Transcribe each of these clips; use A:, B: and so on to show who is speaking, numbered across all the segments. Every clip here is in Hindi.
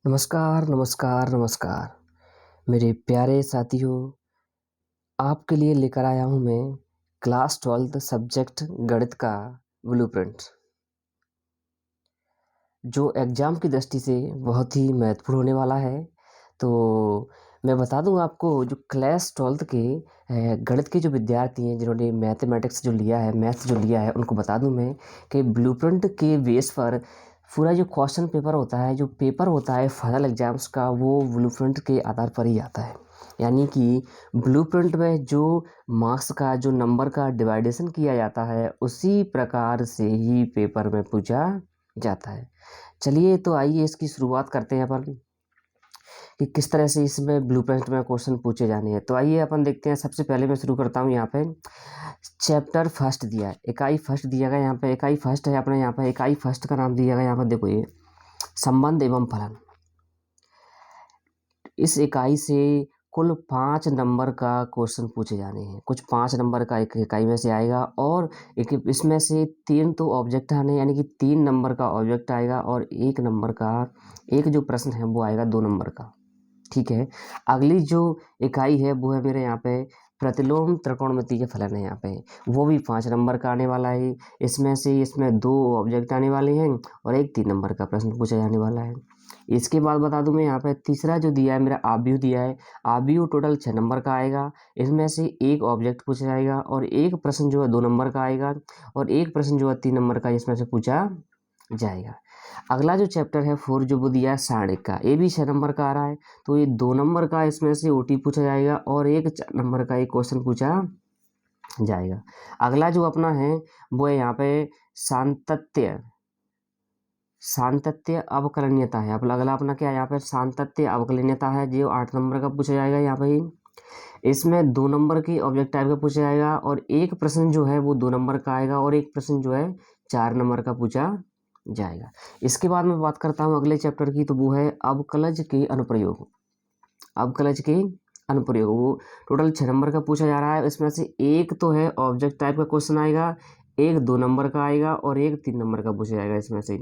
A: नमस्कार, नमस्कार, नमस्कार। मेरे प्यारे साथियों, आपके लिए लेकर आया हूँ मैं क्लास 12th सब्जेक्ट गणित का ब्लूप्रिंट, जो एग्ज़ाम की दृष्टि से बहुत ही महत्वपूर्ण होने वाला है। तो मैं बता दूँ आपको जो क्लास 12th के गणित के जो विद्यार्थी हैं जिन्होंने मैथमेटिक्स जो लिया है, मैथ्स जो लिया है, उनको बता दूँ मैं कि ब्लूप्रिंट के बेस पर पूरा जो क्वेश्चन पेपर होता है, जो पेपर होता है फाइनल एग्ज़ाम्स का, वो ब्लूप्रिंट के आधार पर ही आता है। यानी कि ब्लूप्रिंट में जो मार्क्स का, जो नंबर का डिवाइडेशन किया जाता है, उसी प्रकार से ही पेपर में पूछा जाता है। चलिए तो आइए इसकी शुरुआत करते हैं अपन कि किस तरह से इसमें ब्लूप्रिंट में क्वेश्चन पूछे जाने हैं। तो आइए अपन देखते हैं। सबसे पहले मैं शुरू करता हूँ यहाँ पे चैप्टर फर्स्ट दिया है, इकाई फर्स्ट दिया गया यहाँ पे। इकाई फर्स्ट है अपने यहाँ पे, इकाई फर्स्ट का नाम दिया गया यहाँ पर, देखो ये संबंध एवं फलन। इस इकाई से कुल 5 नंबर का क्वेश्चन पूछे जाने हैं। कुछ 5 नंबर का एक इकाई में से आएगा और एक इसमें से 3 तो ऑब्जेक्ट आने, यानी कि 3 नंबर का ऑब्जेक्ट आएगा और 1 नंबर का एक जो प्रश्न है वो आएगा 2 नंबर का। ठीक है। अगली जो इकाई है वो है मेरे यहाँ पे प्रतिलोम त्रिकोणमिति के फलन है यहाँ पे, वो भी 5 नंबर का आने वाला है। इसमें 2 ऑब्जेक्ट आने वाले हैं और एक 3 नंबर का प्रश्न पूछा जाने वाला है। इसके बाद बता दूं मैं यहाँ पे तीसरा जो दिया है मेरा आव्यूह दिया है। आव्यूह टोटल 6 नंबर का आएगा। इसमें से एक ऑब्जेक्ट पूछा जाएगा और एक प्रश्न जो है 2 नंबर का आएगा और एक प्रश्न जो है 3 नंबर का इसमें से पूछा जाएगा। अगला जो चैप्टर है 4 जो वो दिया है सारणिक का, ये भी 6 नंबर का आ रहा है। तो ये 2 नंबर का इसमें से ओटी पूछा जाएगा और एक 4 नंबर का एक क्वेश्चन पूछा जाएगा। अगला जो अपना है वो है यहाँ पे सातत्य सातत्य अवकलनीयता है। अब अगला अपना क्या है यहाँ पे सातत्य अवकलनीयता है, जो 8 नंबर का पूछा जाएगा यहाँ पे। इसमें 2 नंबर की ऑब्जेक्ट टाइप का पूछा जाएगा और एक प्रश्न जो है वो 2 नंबर का आएगा और एक प्रश्न जो है 4 नंबर का पूछा जाएगा। इसके बाद मैं बात करता हूँ अगले चैप्टर की, तो वो है अवकलज के अनुप्रयोग। अवकलज के अनुप्रयोग वो टोटल 6 नंबर का पूछा जा रहा है। इसमें से एक तो है ऑब्जेक्ट टाइप का क्वेश्चन आएगा, एक 2 नंबर का आएगा और एक 3 नंबर का पूछा जाएगा इसमें से।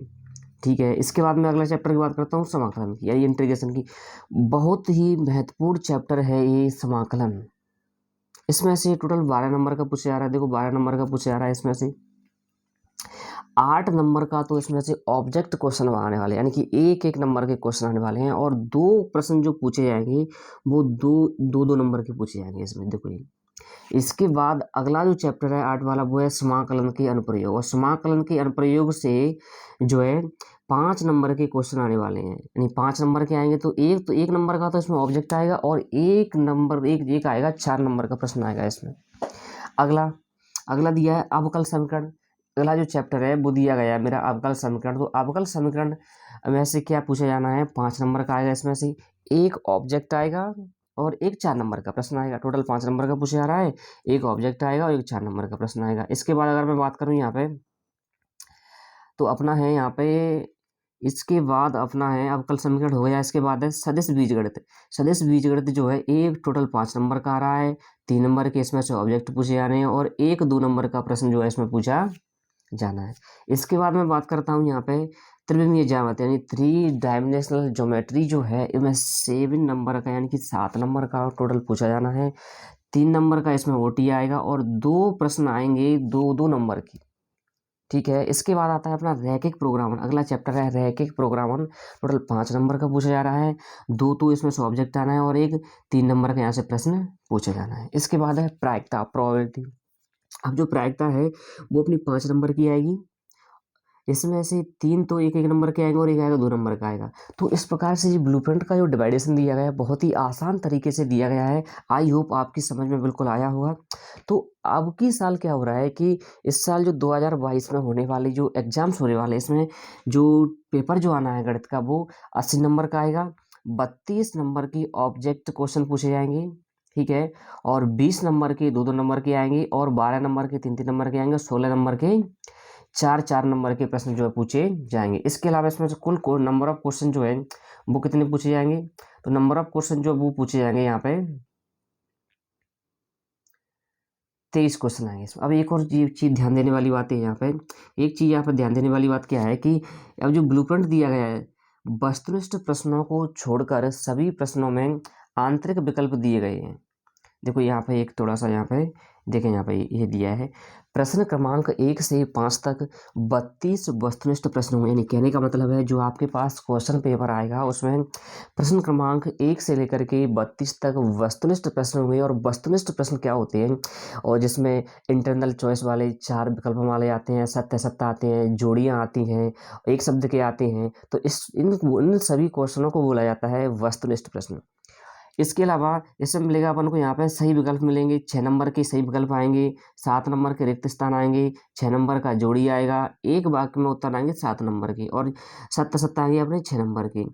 A: ठीक है। इसके बाद मैं अगला चैप्टर की बात करता हूँ समाकलन की, यानी इंटीग्रेशन की। बहुत ही महत्वपूर्ण चैप्टर है ये समाकलन। इसमें से टोटल 12 नंबर का पूछा जा रहा है। देखो 12 नंबर का पूछा जा रहा है। इसमें से 8 नंबर का तो इसमें से ऑब्जेक्ट क्वेश्चन आने वाले, यानी कि एक एक नंबर के क्वेश्चन आने वाले हैं और 2 प्रश्न जो पूछे जाएंगे वो दो नंबर के पूछे जाएंगे इसमें। देखो ये इसके बाद अगला जो चैप्टर है 8 वाला, वो है समाकलन के अनुप्रयोग। और समाकलन के अनुप्रयोग से जो है 5 नंबर के क्वेश्चन आने वाले हैं, यानी 5 नंबर के आएंगे। तो एक नंबर का तो इसमें ऑब्जेक्ट आएगा और एक आएगा 4 नंबर का प्रश्न आएगा इसमें। अगला अगला दिया है अवकल समीकरण। अगला जो चैप्टर है वो दिया गया है मेरा अवकल समीकरण। तो अवकल समीकरण में से क्या पूछा जाना है, 5 नंबर का आएगा। इसमें से एक ऑब्जेक्ट आएगा और एक 4 नंबर का प्रश्न आएगा। टोटल 5 नंबर का पूछा जा रहा है, एक ऑब्जेक्ट आएगा और एक 4 नंबर का प्रश्न आएगा। इसके बाद अगर मैं बात करूँ यहाँ पे, तो अपना है यहाँ पे, इसके बाद अपना है अवकल समीकरण हो गया। इसके बाद है सदिश बीजगणित। सदिश बीजगणित जो है एक टोटल 5 नंबर का आ रहा है, 3 नंबर के इसमें से ऑब्जेक्ट पूछे जा रहे हैं और एक 2 नंबर का प्रश्न जो है इसमें पूछा जाना है। इसके बाद मैं बात करता हूँ यहाँ पे त्रिविमीय ज्यामिति, यानी 3 डायमेंशनल ज्योमेट्री जो है इसमें 7 नंबर का, यानी कि 7 नंबर का टोटल पूछा जाना है। 3 नंबर का इसमें ओटी आएगा और 2 प्रश्न आएंगे 2 नंबर की। ठीक है। इसके बाद आता है अपना रैखिक प्रोग्रामन। अगला चैप्टर है रैखिक प्रोग्रामन। टोटल 5 नंबर का पूछा जा रहा है, 2 तो इसमें से ऑब्जेक्ट आना है और एक 3 नंबर का यहाँ से प्रश्न पूछा जाना है। इसके बाद है प्रायिकता, प्रोबेबिलिटी। अब जो प्रायिकता है वो अपनी 5 नंबर की आएगी। इसमें से 3 तो एक एक नंबर के आएंगे और एक आएगा 2 नंबर का आएगा। तो इस प्रकार से ये ब्लूप्रिंट का जो डिवाइडेशन दिया गया है बहुत ही आसान तरीके से दिया गया है। आई होप आपकी समझ में बिल्कुल आया होगा। तो अब की साल क्या हो रहा है कि इस साल जो 2022 में होने वाली जो एग्जाम्स होने वाले, इसमें जो पेपर जो आना है गणित का वो 80 नंबर का आएगा। 32 नंबर की ऑब्जेक्ट क्वेश्चन पूछे जाएंगे। ठीक है। और 20 नंबर के 2 नंबर के आएंगे और 12 नंबर के 3 नंबर के आएंगे और 16 नंबर के 4 नंबर के प्रश्न जो है पूछे जाएंगे। इसके अलावा इसमें से कुल को नंबर ऑफ क्वेश्चन जो है वो कितने पूछे जाएंगे, तो नंबर ऑफ क्वेश्चन जो वो पूछे जाएंगे यहाँ पे 23 क्वेश्चन आएंगे इसमें। अब एक और चीज ध्यान देने वाली बात है यहाँ पे, एक चीज यहाँ पे ध्यान देने वाली बात क्या है कि अब जो ब्लूप्रिंट दिया गया है वस्तुनिष्ठ प्रश्नों को छोड़कर सभी प्रश्नों में आंतरिक विकल्प दिए गए हैं। देखो यहाँ पे एक थोड़ा सा यहाँ पे देखें, यहाँ पे ये दिया है प्रश्न क्रमांक 1 से 5 तक 32 वस्तुनिष्ठ प्रश्न होंगे। यानी कहने का मतलब है जो आपके पास क्वेश्चन पेपर आएगा उसमें प्रश्न क्रमांक 1 से लेकर के 32 तक वस्तुनिष्ठ प्रश्न होंगे। और वस्तुनिष्ठ प्रश्न क्या होते हैं, और जिसमें इंटरनल चॉइस वाले 4 विकल्प वाले आते हैं, सत्य असत्य आते हैं, जोड़ियाँ आती हैं, एक शब्द के आते हैं। तो इन सभी क्वेश्चनों को बोला जाता है वस्तुनिष्ठ प्रश्न। इसके अलावा इसमें मिलेगा अपन को यहाँ पे सही विकल्प मिलेंगे, 6 नंबर के सही विकल्प आएंगे, 7 नंबर के रिक्त स्थान आएंगे, 6 नंबर का जोड़ी आएगा, एक वाक्य में उत्तर आएंगे 7 नंबर के, और सत्य सत्ता आएंगे अपने 6 नंबर के।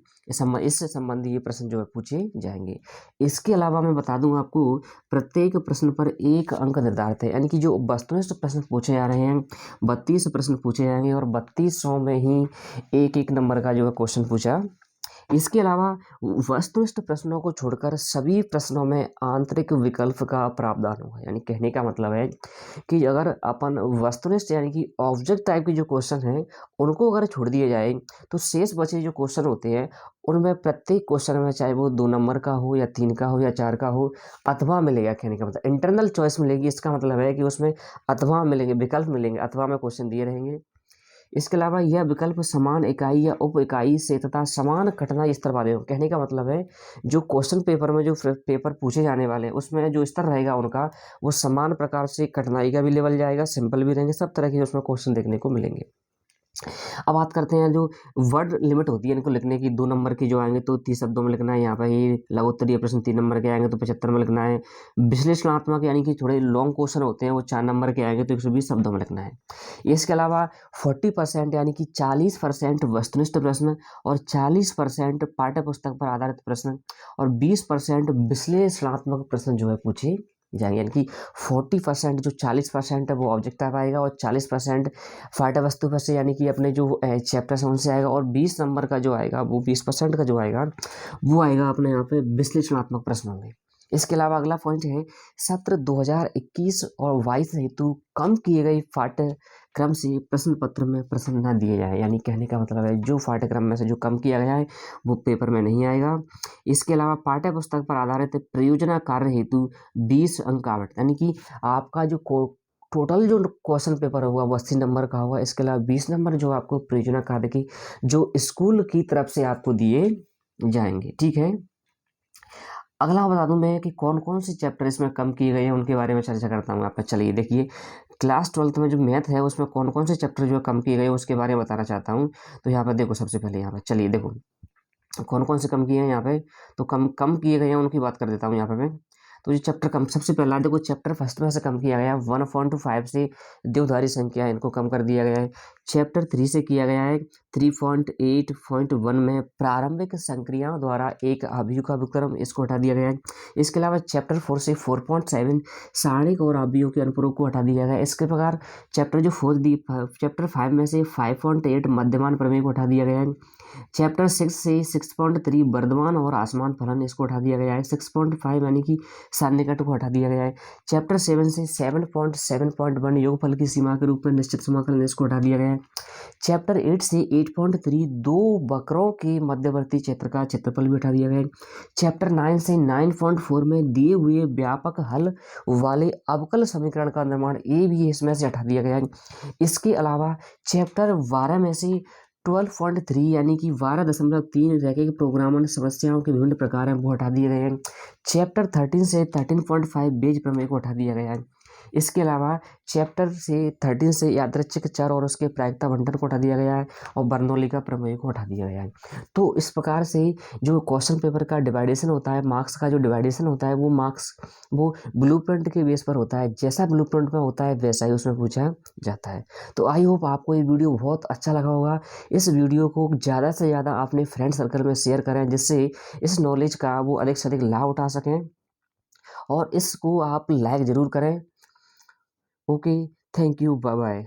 A: इससे संबंधित ये प्रश्न जो है पूछे जाएंगे। इसके अलावा मैं बता दूं आपको, प्रत्येक प्रश्न पर 1 अंक निर्धारित है। यानी कि जो वस्तुनिष्ठ प्रश्न पूछे जा रहे हैं 32 प्रश्न पूछे जाएंगे, और 3200 में ही 1-1 नंबर का जो है क्वेश्चन पूछा। इसके अलावा वस्तुनिष्ठ प्रश्नों को छोड़कर सभी प्रश्नों में आंतरिक विकल्प का प्रावधान होगा। यानी कहने का मतलब है कि अगर अपन वस्तुनिष्ठ यानी कि ऑब्जेक्ट टाइप के जो क्वेश्चन हैं उनको अगर छोड़ दिए जाए तो शेष बचे जो क्वेश्चन होते हैं उनमें प्रत्येक क्वेश्चन में चाहे वो 2 नंबर का हो या 3 का हो या 4 का हो अथवा मिलेगा। कहने का मतलब इंटरनल चॉइस मिलेगी। इसका मतलब है कि उसमें अथवा मिलेंगे, विकल्प मिलेंगे, अथवा में क्वेश्चन दिए रहेंगे। इसके अलावा यह विकल्प समान इकाई या उप इकाई से तथा समान कठिनाई स्तर वाले हो। कहने का मतलब है जो क्वेश्चन पेपर में जो पेपर पूछे जाने वाले हैं उसमें जो स्तर रहेगा उनका वो समान प्रकार से कठिनाई का भी लेवल जाएगा, सिंपल भी रहेंगे, सब तरह के उसमें क्वेश्चन देखने को मिलेंगे। अब बात करते हैं जो वर्ड लिमिट होती है इनको लिखने की। 2 नंबर की जो आएंगे तो 30 शब्दों में लिखना है। यहाँ पर ही लघु उत्तरीय प्रश्न 3 नंबर के आएंगे तो 75 में लिखना है। विश्लेषणात्मक यानी कि थोड़े लॉन्ग क्वेश्चन होते हैं वो 4 नंबर के आएंगे तो 120 शब्दों में लिखना है। इसके अलावा 40% यानी कि 40% वस्तुनिष्ठ प्रश्न और 40% पाठ्य पुस्तक पर आधारित प्रश्न और 20% विश्लेषणात्मक प्रश्न जो है पूछे जाएंगे। यानी कि 40% जो 40% है वो ऑब्जेक्ट टाइप आएगा और 40% पाठ्य वस्तु पर से यानी कि अपने जो चैप्टर से उनसे आएगा, और 20 नंबर का जो आएगा वो 20% का जो आएगा वो आएगा अपने यहाँ पे विश्लेषणात्मक प्रश्न होंगे। इसके अलावा अगला पॉइंट है सत्र 2021 और 22 हेतु कम किए गए पाठ्यक्रम से प्रश्न पत्र में प्रश्न न दिए जाए। यानी कहने का मतलब है जो पाठ्यक्रम में से जो कम किया गया है वो पेपर में नहीं आएगा। इसके अलावा पाठ्य पुस्तक पर आधारित परियोजना कार्य हेतु 20 अंक आवंटित। यानी कि आपका जो टोटल जो क्वेश्चन पेपर होगा वो 80 नंबर का होगा। इसके अलावा 20 नंबर जो आपको परियोजना कार्य की जो स्कूल की तरफ से आपको दिए जाएंगे। ठीक है, अगला बता दूं मैं कि कौन कौन से चैप्टर इसमें कम किए गए हैं उनके बारे में चर्चा करता हूँ आपका। चलिए देखिए, क्लास 12th में जो मैथ है उसमें कौन कौन से चैप्टर जो है कम किए गए हैं उसके बारे में बताना चाहता हूँ। तो यहाँ पर देखो, सबसे पहले यहाँ पर चलिए देखो कौन कौन से कम किए हैं यहाँ पे। तो कम कम किए गए हैं उनकी बात कर देता हूँ यहाँ पे मैं। तो ये चैप्टर कम, सबसे पहला देखो चैप्टर फर्स्ट में से कम किया गया है 1.5 से द्विधारी संख्या इनको कम कर दिया गया है। चैप्टर 3 से किया गया है 3.8.1 में प्रारंभिक संक्रियाओं द्वारा एक अवयव का विक्रम, इसको हटा दिया गया है। इसके अलावा चैप्टर 4 से 4.7 सारणिक और अवयवों के अनुपूरक को हटा दिया गया है। इसके प्रकार चैप्टर 5 में से 5.8 मध्यमान प्रमेय को हटा दिया गया है। चैप्टर 6 से 6.3 वर्धमान और आसमान फलन, इसको हटा दिया गया है। 6.5 यानी कि सन्निकट को हटा दिया गया है। चैप्टर 7 से 7.7.1 योगफल की सीमा के रूप में निश्चित समाकलन, इसको हटा दिया गया है। चैप्टर 8 से 8.3 दो वक्रों के मध्यवर्ती क्षेत्र का क्षेत्रफल भी हटा दिया गया है। चैप्टर 9 से 9.4 में दिए हुए व्यापक हल वाले अवकल समीकरण का निर्माण ये भी इसमें से हटा दिया गया है। इसके अलावा चैप्टर 12 में से 12.3 यानी कि 12.3 रैखिक प्रोग्रामन समस्याओं के विभिन्न प्रकार हैं वो हटा दिए गए हैं। चैप्टर 13 से 13.5 बेज प्रमेय को हटा दिया गया है। इसके अलावा चैप्टर 13 से यादृच्छिक चर और उसके प्रायिकता बंटन को हटा दिया गया है और बर्नौली का प्रमेय को हटा दिया गया है। तो इस प्रकार से जो क्वेश्चन पेपर का डिवाइडेशन होता है, मार्क्स का जो डिवाइडेशन होता है वो मार्क्स वो ब्लूप्रिंट के बेस पर होता है। जैसा ब्लूप्रिंट में होता है वैसा ही उसमें पूछा जाता है। तो आई होप आपको ये वीडियो बहुत अच्छा लगा होगा। इस वीडियो को ज़्यादा से ज़्यादा अपने फ्रेंड सर्कल में शेयर करें जिससे इस नॉलेज का वो अधिक से अधिक लाभ उठा सकें, और इसको आप लाइक ज़रूर करें। Okay, thank you, bye bye.